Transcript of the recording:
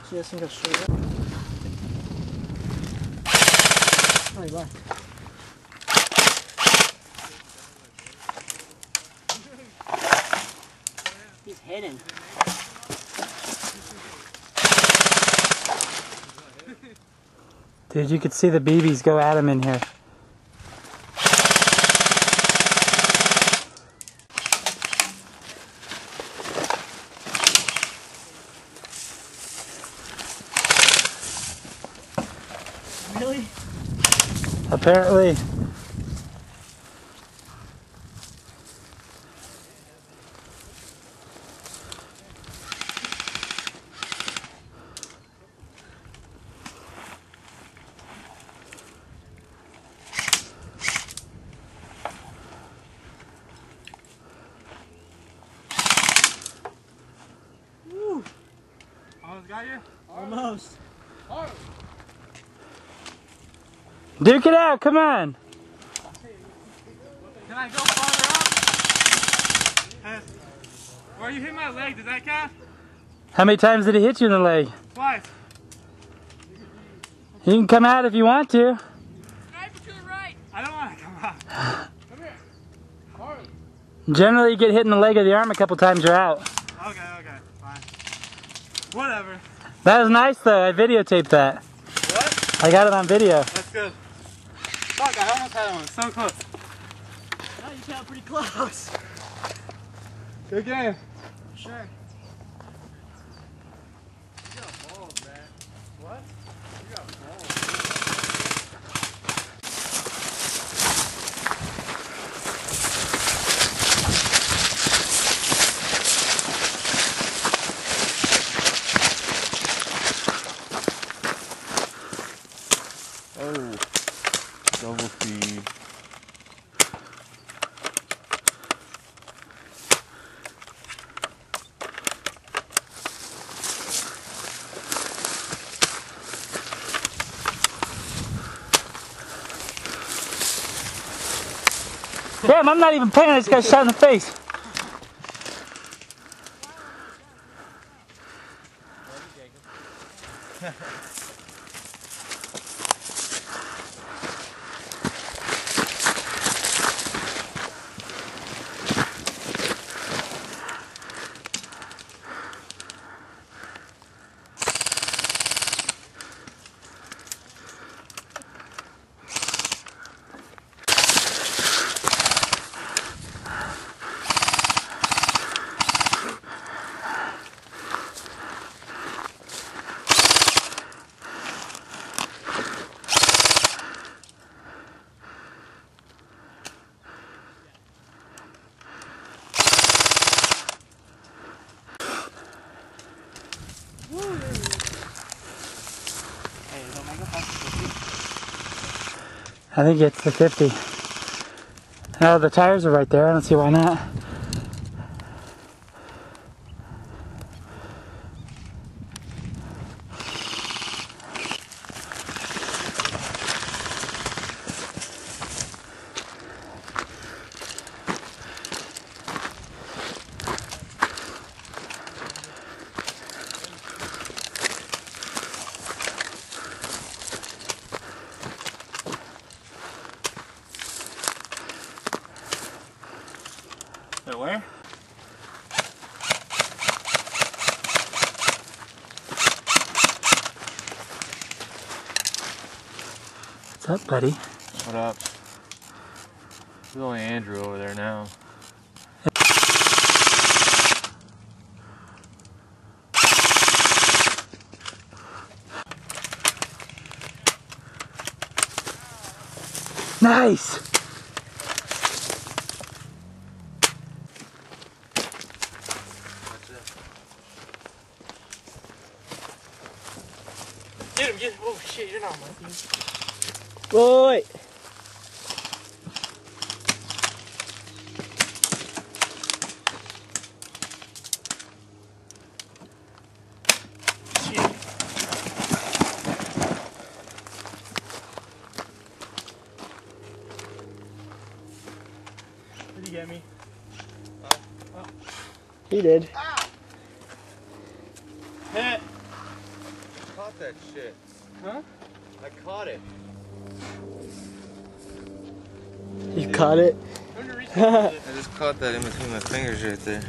See, this thing goes straight up. Oh, bye. He's hidden. Dude, you could see the BBs go at him in here. Really? Apparently. Woo! Almost got you? Almost. Duke it out, come on. Can I go farther up? Where you hit my leg, does that count? How many times did he hit you in the leg? Twice. You can come out if you want to. Sniper to the right. I don't want to come out. Come here. Harley. Generally, you get hit in the leg or the arm a couple times, you're out. Okay, fine. Whatever. That was nice though, I videotaped that. What? I got it on video. That's good. Fuck, I almost had one. So close. No, you got pretty close. Good game. Sure. You got balls, man. What? You got balls. Oh, double feed. Damn, I'm not even paying, I just got shot in the face. I think it's the 50. No, the tires are right there. I don't see why not. Wait, where? What's up, buddy? What up? There's only Andrew over there now. Nice! Get him, oh shit, you're not Mikey. Wait. Did you get me? He did. Hit. caught that shit. Huh? I caught it. You caught it? Turn your reach. I just caught that in between my fingers right there.